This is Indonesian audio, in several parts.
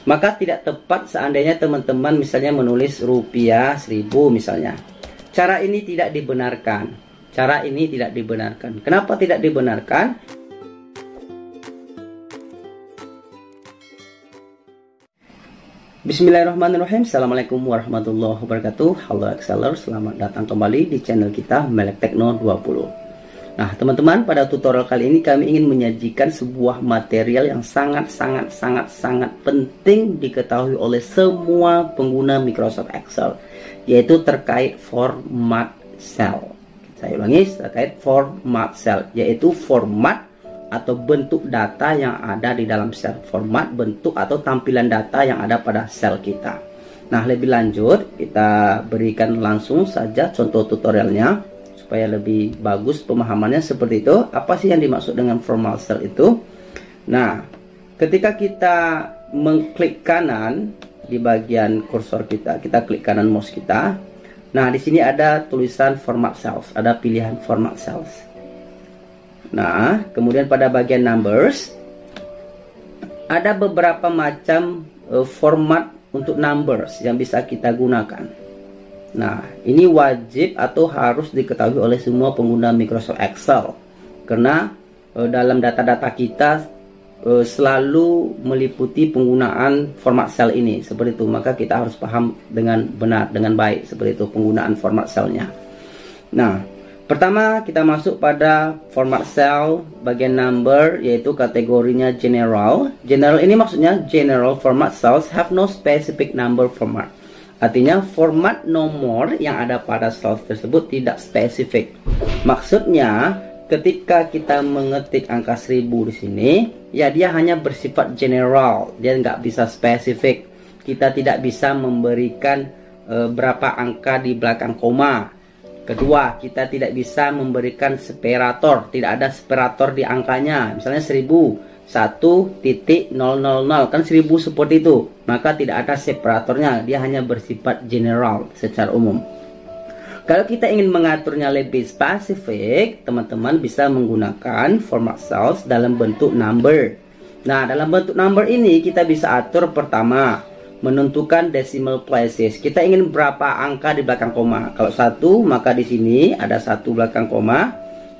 Maka tidak tepat seandainya teman-teman misalnya menulis rupiah 1000 misalnya. Cara ini tidak dibenarkan. Cara ini tidak dibenarkan. Kenapa tidak dibenarkan? Bismillahirrahmanirrahim. Assalamualaikum warahmatullahi wabarakatuh. Halo Exceller, selamat datang kembali di channel kita Melek Tekno 20. Nah teman-teman, pada tutorial kali ini kami ingin menyajikan sebuah material yang sangat penting diketahui oleh semua pengguna Microsoft Excel, yaitu terkait format cell. Saya ulangi, terkait format cell, yaitu format atau bentuk data yang ada di dalam sel. Format, bentuk atau tampilan data yang ada pada sel kita. Nah lebih lanjut kita berikan langsung saja contoh tutorialnya supaya lebih bagus pemahamannya. Seperti itu. Apa sih yang dimaksud dengan format cell itu? Nah ketika kita mengklik kanan di bagian kursor kita, kita klik kanan mouse kita. Nah di sini ada tulisan format cells, ada pilihan format cells. Nah, kemudian pada bagian numbers ada beberapa macam format untuk numbers yang bisa kita gunakan. Nah, ini wajib atau harus diketahui oleh semua pengguna Microsoft Excel, karena dalam data-data kita selalu meliputi penggunaan format cell ini, seperti itu. Maka kita harus paham dengan benar, dengan baik, seperti itu penggunaan format cell-nya. Nah, pertama kita masuk pada format cell bagian number, yaitu kategorinya general. General ini maksudnya general format cells have no specific number format. Artinya format nomor yang ada pada cell tersebut tidak spesifik. Maksudnya ketika kita mengetik angka 1000 di sini, ya dia hanya bersifat general, dia nggak bisa spesifik. Kita tidak bisa memberikan berapa angka di belakang koma. Kedua, kita tidak bisa memberikan separator, tidak ada separator di angkanya. Misalnya 1000, 1.000, kan 1000 seperti itu. Maka tidak ada separatornya, dia hanya bersifat general secara umum. Kalau kita ingin mengaturnya lebih spesifik, teman-teman bisa menggunakan format cells dalam bentuk number. Nah, dalam bentuk number ini kita bisa atur pertama, menentukan decimal places. Kita ingin berapa angka di belakang koma. Kalau 1, maka di sini ada 1 belakang koma.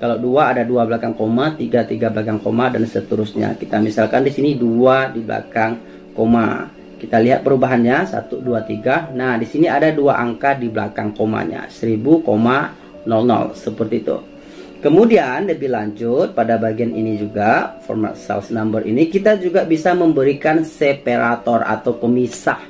Kalau 2 ada 2 belakang koma, 3 belakang koma, dan seterusnya. Kita misalkan di sini 2 di belakang koma. Kita lihat perubahannya 1, 2, 3. Nah, di sini ada 2 angka di belakang komanya, 1000,00 seperti itu. Kemudian lebih lanjut pada bagian ini juga, format cells number ini kita juga bisa memberikan separator atau pemisah.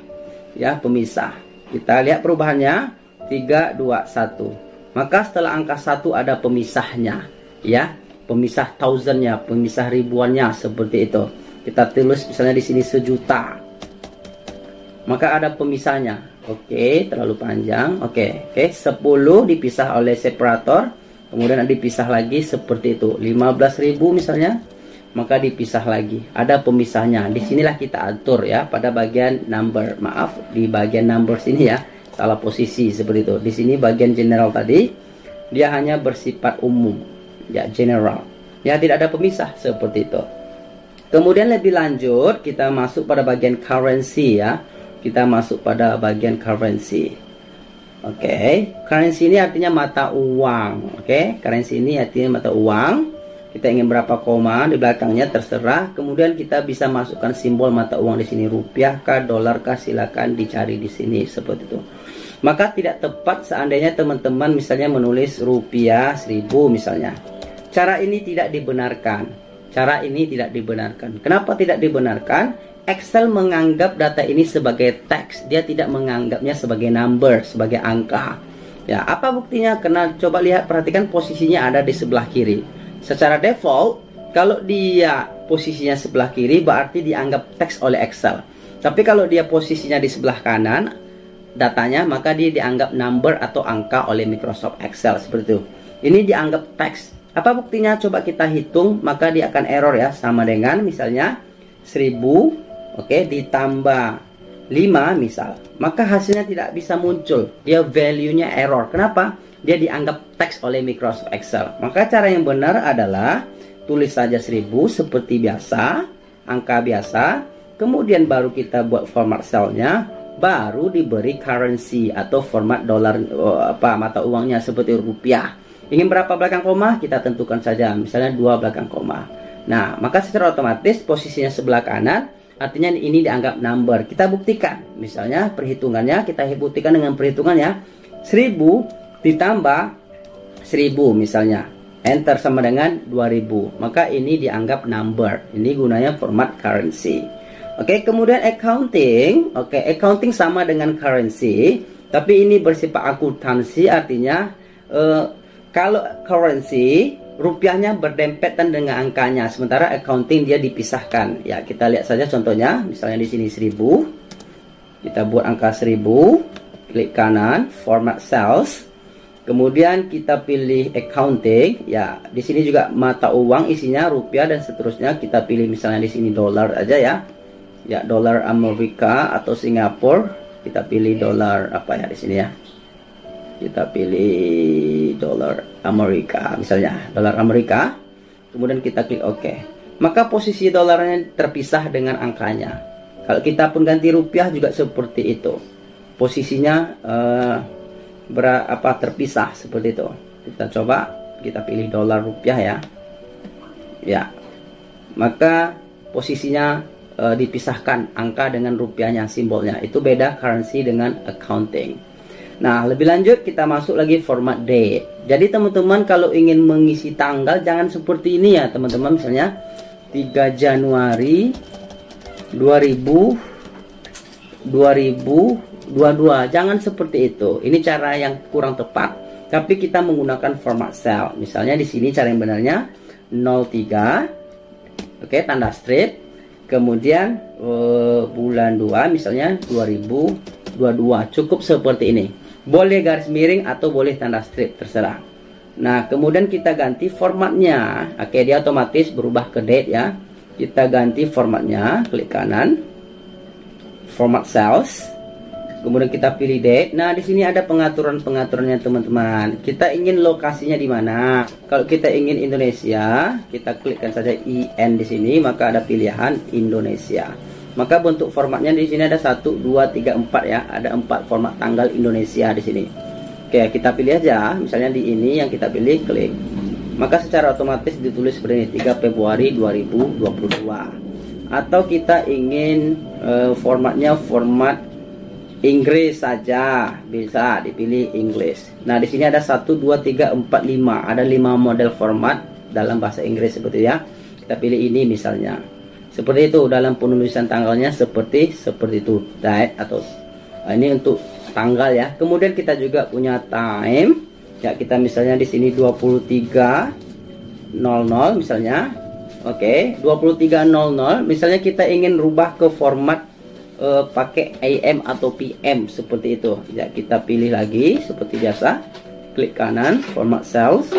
Ya, pemisah. Kita lihat perubahannya 3, 2, 1. Maka setelah angka 1 ada pemisahnya, ya, pemisah thousandnya, pemisah ribuannya, seperti itu. Kita tulis misalnya di sini 1.000.000, maka ada pemisahnya. Oke, terlalu panjang. Oke, 10 dipisah oleh separator, kemudian dipisah lagi seperti itu. 15.000 misalnya, maka dipisah lagi, ada pemisahnya. Disinilah kita atur ya pada bagian number. Maaf, di bagian numbers ini ya salah posisi seperti itu. Di sini bagian general tadi dia hanya bersifat umum, ya, general. Ya, tidak ada pemisah seperti itu. Kemudian lebih lanjut kita masuk pada bagian currency ya. Kita masuk pada bagian currency. Oke, currency ini artinya mata uang. Oke, currency ini artinya mata uang. Kita ingin berapa koma di belakangnya terserah. Kemudian kita bisa masukkan simbol mata uang di sini, rupiah kah, dolar kah, silakan dicari di sini seperti itu. Maka tidak tepat seandainya teman-teman misalnya menulis rupiah 1000 misalnya. Cara ini tidak dibenarkan. Cara ini tidak dibenarkan. Kenapa tidak dibenarkan? Excel menganggap data ini sebagai teks. Dia tidak menganggapnya sebagai number, sebagai angka. Ya, apa buktinya? Karena coba lihat, perhatikan posisinya ada di sebelah kiri. Secara default, kalau dia posisinya sebelah kiri berarti dianggap teks oleh Excel. Tapi kalau dia posisinya di sebelah kanan datanya, maka dia dianggap number atau angka oleh Microsoft Excel seperti itu. Ini dianggap teks. Apa buktinya? Coba kita hitung, maka dia akan error ya, sama dengan misalnya 1000, oke, ditambah 5 misal. Maka hasilnya tidak bisa muncul. Dia value-nya error. Kenapa? Dia dianggap teks oleh Microsoft Excel. Maka cara yang benar adalah tulis saja 1000 seperti biasa, angka biasa. kemudian baru kita buat format cellnya, baru diberi currency atau format dolar, mata uangnya seperti rupiah. Ingin berapa belakang koma, kita tentukan saja, misalnya 2 belakang koma. Nah, maka secara otomatis posisinya sebelah kanan, artinya ini dianggap number. Kita buktikan, misalnya perhitungannya, kita buktikan dengan perhitungannya 1000 ditambah 1000 misalnya, enter sama dengan 2000, maka ini dianggap number. Ini gunanya format currency. Oke, kemudian accounting. Oke, accounting sama dengan currency, tapi ini bersifat akuntansi, artinya kalau currency rupiahnya berdempetan dengan angkanya, sementara accounting dia dipisahkan. Ya, kita lihat saja contohnya, misalnya di sini 1000, kita buat angka 1000, klik kanan, format cells, kemudian kita pilih accounting. Ya, di sini juga mata uang isinya rupiah dan seterusnya. Kita pilih misalnya di sini dolar aja ya. Ya, dolar Amerika atau Singapura. Kita pilih dolar apa ya di sini ya. Kita pilih dolar Amerika misalnya, dolar Amerika. Kemudian kita klik OK. Maka posisi dolarnya terpisah dengan angkanya. Kalau kita pun ganti rupiah juga seperti itu. Posisinya terpisah seperti itu. Kita coba, kita pilih dolar rupiah ya. Ya. Maka posisinya dipisahkan angka dengan rupiahnya, simbolnya. Itu beda currency dengan accounting. Nah, lebih lanjut kita masuk lagi format date. Jadi teman-teman kalau ingin mengisi tanggal jangan seperti ini ya teman-teman. Misalnya 3 Januari 2022. Jangan seperti itu. Ini cara yang kurang tepat. Tapi kita menggunakan format cell. Misalnya di sini cara yang benarnya 03. Oke, tanda strip. Kemudian bulan 2 misalnya 2022. Cukup seperti ini. Boleh garis miring atau boleh tanda strip, terserah. Nah, kemudian kita ganti formatnya. Oke, dia otomatis berubah ke date ya. Kita ganti formatnya, klik kanan, format cells. Kemudian kita pilih date. Nah, di sini ada pengaturannya teman-teman. Kita ingin lokasinya di mana? Kalau kita ingin Indonesia, kita klikkan saja IN di sini, maka ada pilihan Indonesia. Maka bentuk formatnya di sini ada 1, 2, 3, 4 ya. Ada 4 format tanggal Indonesia di sini. Oke, kita pilih aja. Misalnya di ini yang kita pilih, klik. Maka secara otomatis ditulis seperti ini, 3 Februari 2022. Atau kita ingin formatnya format Inggris saja, bisa dipilih English. Nah, di sini ada 1, 2, 3, 4, 5. Ada 5 model format dalam bahasa Inggris seperti ya. Kita pilih ini misalnya. Seperti itu dalam penulisan tanggalnya seperti itu, date atau ini untuk tanggal ya. Kemudian kita juga punya time. Ya, kita misalnya di sini 23.00 misalnya. Oke, 23.00 misalnya kita ingin rubah ke format pakai AM atau PM seperti itu. Ya, kita pilih lagi seperti biasa. Klik kanan, format cells.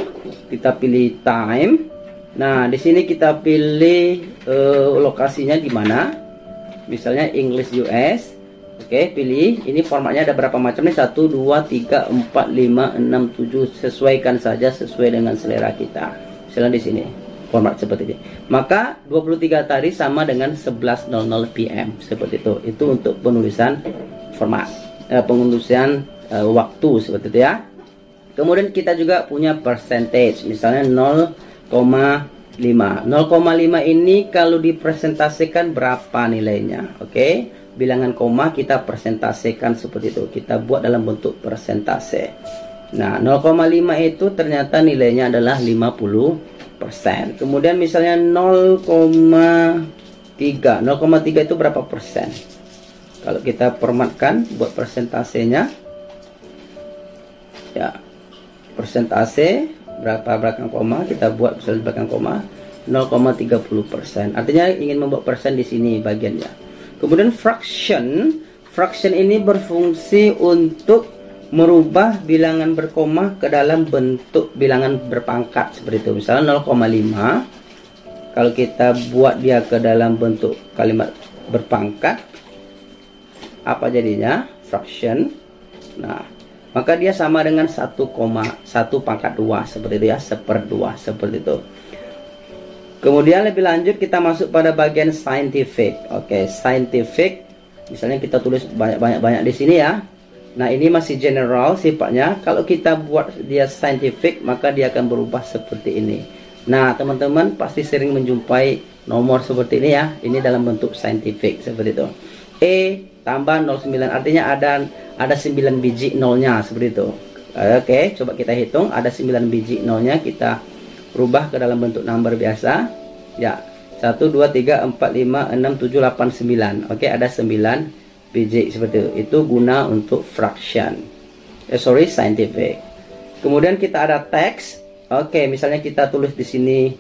Kita pilih time. Nah, di sini kita pilih lokasinya di mana. Misalnya English US. Oke, pilih. Ini formatnya ada berapa macam nih? 1, 2, 3, 4, 5, 6, 7. Sesuaikan saja sesuai dengan selera kita. Misalnya di sini format seperti ini. Maka 23 tadi sama dengan 11.00 PM seperti itu. Itu untuk penulisan format, penulisan waktu seperti itu ya. Kemudian kita juga punya percentage. Misalnya 0,5. 0,5 ini kalau dipresentasikan berapa nilainya? Oke, bilangan koma kita presentasikan seperti itu. Kita buat dalam bentuk persentase. Nah, 0,5 itu ternyata nilainya adalah 50%. Kemudian misalnya 0,3. 0,3 itu berapa persen? Kalau kita formatkan buat persentasenya. Ya, persentase berapa belakang koma, kita buat misalnya belakang koma 0,30%. Artinya ingin membuat persen di sini bagiannya. Kemudian fraction ini berfungsi untuk merubah bilangan berkoma ke dalam bentuk bilangan berpangkat seperti itu. Misalnya 0,5 kalau kita buat dia ke dalam bentuk kalimat berpangkat, apa jadinya? Fraction. Nah, maka dia sama dengan 1,1 pangkat 2 seperti itu ya, 1/2 seperti itu. Kemudian lebih lanjut kita masuk pada bagian scientific. Oke, scientific. Misalnya kita tulis banyak di sini ya. Nah, ini masih general sifatnya. Kalau kita buat dia scientific, maka dia akan berubah seperti ini. Nah, teman-teman pasti sering menjumpai nomor seperti ini ya. Ini dalam bentuk scientific seperti itu. E tambah 09, artinya ada 9 biji nolnya seperti itu. Oke, coba kita hitung. Ada 9 biji nolnya, kita rubah ke dalam bentuk number biasa ya. 1 2 3 4 5 6 7 8 9. Oke, ada 9 biji seperti itu guna untuk fraction, scientific. Kemudian kita ada teks. Oke, misalnya kita tulis di sini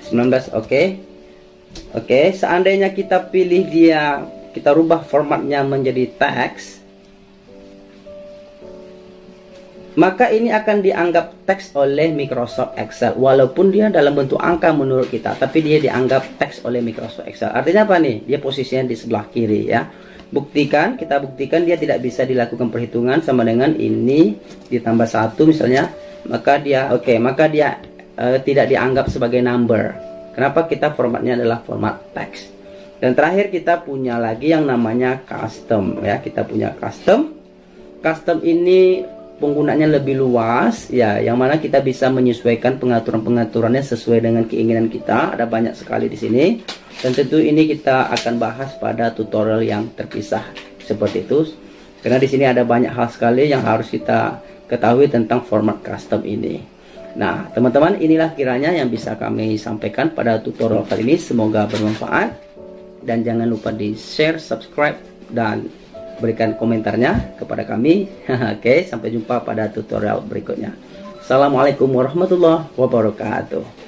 19. Oke, seandainya kita pilih dia, kita rubah formatnya menjadi teks, maka ini akan dianggap teks oleh Microsoft Excel. Walaupun dia dalam bentuk angka menurut kita, tapi dia dianggap teks oleh Microsoft Excel. Artinya apa nih? Dia posisinya di sebelah kiri ya. Kita buktikan dia tidak bisa dilakukan perhitungan sama dengan ini ditambah 1 misalnya. Maka dia tidak dianggap sebagai number. Kenapa? Kita formatnya adalah format teks. Dan terakhir kita punya lagi yang namanya custom ya. Kita punya custom. Custom ini penggunaannya lebih luas ya, yang mana kita bisa menyesuaikan pengaturannya sesuai dengan keinginan kita. Ada banyak sekali di sini, dan tentu ini kita akan bahas pada tutorial yang terpisah seperti itu, karena di sini ada banyak hal sekali yang harus kita ketahui tentang format custom ini. Nah, teman-teman, inilah kiranya yang bisa kami sampaikan pada tutorial kali ini. Semoga bermanfaat, dan jangan lupa di share, subscribe, dan berikan komentarnya kepada kami. Oke, sampai jumpa pada tutorial berikutnya. Assalamualaikum warahmatullahi wabarakatuh.